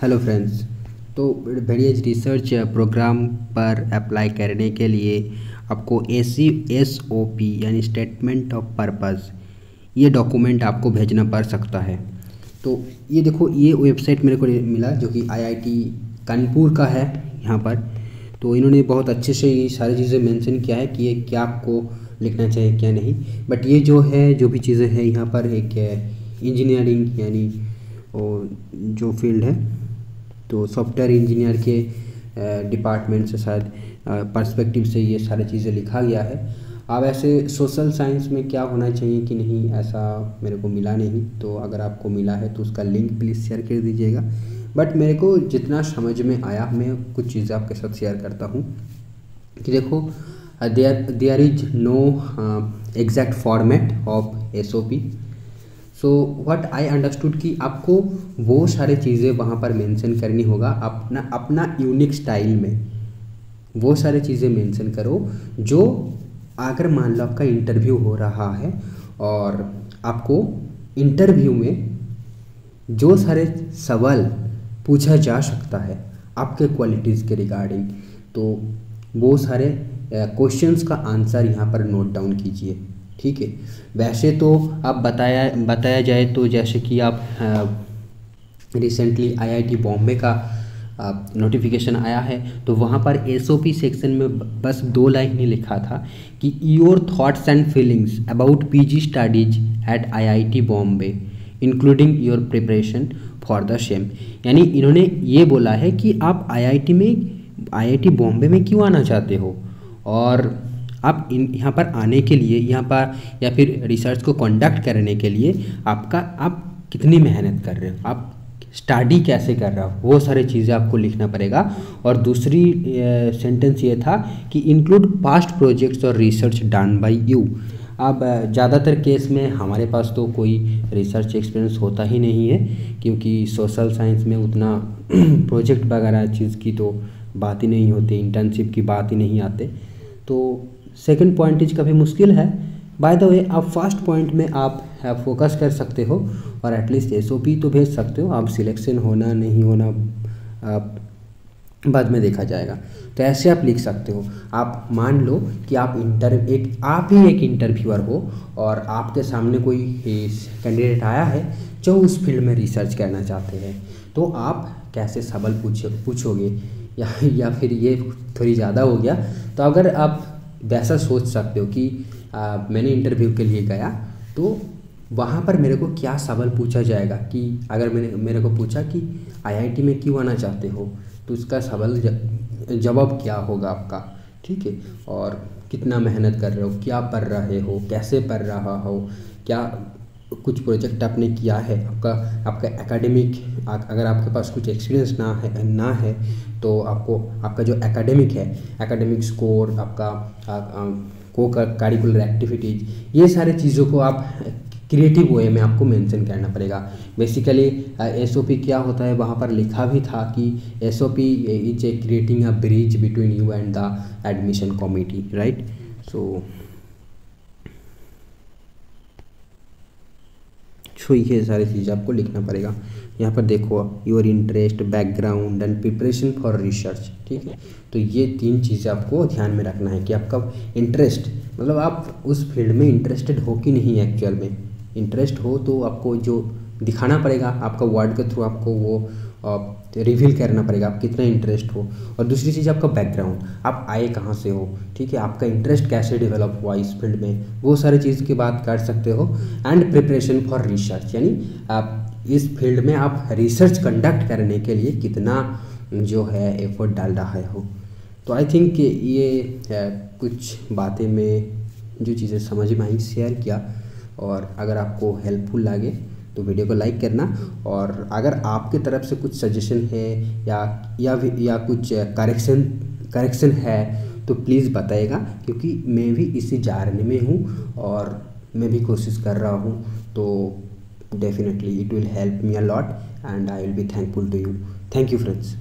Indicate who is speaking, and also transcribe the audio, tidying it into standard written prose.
Speaker 1: Hello friends. तो various research programme पर apply करने के लिए आपको SOP यानी स्टेटमेंट ऑफ पर्पस ये डॉक्यूमेंट आपको भेजना पड़ सकता है। तो ये देखो, ये वेबसाइट मेरे को मिला जो कि IIT कानपुर का है यहाँ पर। तो इन्होंने बहुत अच्छे से ये सारी चीज़ें मेंशन किया है कि ये क्या आपको लिखना चाहिए क्या नहीं। बट ये जो है, जो भी चीज़ें हैं यहाँ पर, एक इंजीनियरिंग यानी और जो फील्ड है, तो सॉफ्टवेयर इंजीनियर के डिपार्टमेंट से शायद पर्सपेक्टिव से ये सारी चीज़ें लिखा गया है। अब ऐसे सोशल साइंस में क्या होना चाहिए कि नहीं, ऐसा मेरे को मिला नहीं। तो अगर आपको मिला है तो उसका लिंक प्लीज़ शेयर कर दीजिएगा। बट मेरे को जितना समझ में आया, मैं कुछ चीज़ें आपके साथ शेयर करता हूँ कि देखो, there is no exact format of SOP। So what I understood कि आपको वो सारी चीज़ें वहाँ पर मेंशन करनी होगा अपना अपना यूनिक स्टाइल में। वो सारी चीज़ें मेंशन करो जो, अगर मान लो आपका इंटरव्यू हो रहा है और आपको इंटरव्यू में जो सारे सवाल पूछा जा सकता है आपके क्वालिटीज़ के रिगार्डिंग, तो वो सारे क्वेश्चंस का आंसर यहाँ पर नोट डाउन कीजिए। ठीक है। वैसे तो आप बताया जाए तो जैसे कि आप रिसेंटली IIT बॉम्बे का नोटिफिकेशन आया है, तो वहाँ पर SOP सेक्शन में बस 2 लाइन ही लिखा था कि your thoughts and feelings about PG studies at IIT Bombay including your preparation for the same. यानी इन्होंने ये बोला है कि आप IIT बॉम्बे में क्यों आना चाहते हो, और आप यहाँ पर आने के लिए, यहाँ पर या फिर रिसर्च को कंडक्ट करने के लिए आप कितनी मेहनत कर रहे हो, आप स्टडी कैसे कर रहे हो, वो सारी चीज़ें आपको लिखना पड़ेगा। और दूसरी सेंटेंस ये था कि इंक्लूड पास्ट प्रोजेक्ट्स और रिसर्च डन बाय यू। अब ज़्यादातर केस में हमारे पास तो कोई रिसर्च एक्सपीरियंस होता ही नहीं है, क्योंकि सोशल साइंस में उतना प्रोजेक्ट वगैरह चीज़ की तो बात ही नहीं होती, इंटर्नशिप की बात ही नहीं आते। तो सेकंड पॉइंट इज काफ़ी मुश्किल है। बाय द वे, आप फर्स्ट पॉइंट में आप फोकस कर सकते हो और एटलीस्ट SOP तो भेज सकते हो। आप सिलेक्शन होना नहीं होना आप बाद में देखा जाएगा। तो ऐसे आप लिख सकते हो। आप मान लो कि आप ही एक इंटरव्यूअर हो और आपके सामने कोई कैंडिडेट आया है जो उस फील्ड में रिसर्च करना चाहते हैं, तो आप कैसे सवाल पूछोगे, या फिर ये थोड़ी ज़्यादा हो गया। तो अगर आप वैसा सोच सकते हो कि मैंने इंटरव्यू के लिए गया तो वहाँ पर मेरे को क्या सवाल पूछा जाएगा, कि अगर मेरे को पूछा कि IIT में क्यों आना चाहते हो, तो उसका सवाल जवाब क्या होगा आपका। ठीक है। और कितना मेहनत कर रहे हो, क्या पढ़ रहे हो, कैसे पढ़ रहा हो, क्या कुछ प्रोजेक्ट आपने किया है, आपका एकेडमिक, अगर आपके पास कुछ एक्सपीरियंस ना है तो आपका जो एकेडमिक स्कोर, आपका को करिकुलर एक्टिविटीज़, ये सारी चीज़ों को आप क्रिएटिव वे में आपको मेंशन करना पड़ेगा। बेसिकली SOP क्या होता है, वहाँ पर लिखा भी था कि SOP is a creating a bridge between you and the admission committee, right. So ये सारी चीज़ें आपको लिखना पड़ेगा। यहाँ पर देखो, your interest, background and preparation for research. ठीक है। तो ये 3 चीज़ें आपको ध्यान में रखना है कि आपका इंटरेस्ट, मतलब आप उस फील्ड में इंटरेस्टेड हो कि नहीं। एक्चुअल में इंटरेस्ट हो तो आपको जो दिखाना पड़ेगा, आपका वर्ड के थ्रू आपको वो रिवील करना पड़ेगा आप कितना इंटरेस्ट हो। और दूसरी चीज़ आपका बैकग्राउंड, आप आए कहाँ से हो, ठीक है, आपका इंटरेस्ट कैसे डेवलप हुआ इस फील्ड में, वो सारी चीज़ की बात कर सकते हो। एंड प्रिपरेशन फॉर रिसर्च, यानी आप इस फील्ड में आप रिसर्च कंडक्ट करने के लिए कितना जो है एफर्ट डाल रहे हो। तो आई थिंक ये कुछ बातें में जो चीज़ें समझ में आई शेयर किया, और अगर आपको हेल्पफुल लगे तो वीडियो को लाइक करना। और अगर आपके तरफ से कुछ सजेशन है या कुछ करेक्शन है तो प्लीज़ बताइएगा, क्योंकि मैं भी इसी जारने में हूँ और मैं भी कोशिश कर रहा हूँ। तो definitely it will help me a lot and I will be thankful to you. Thank you friends.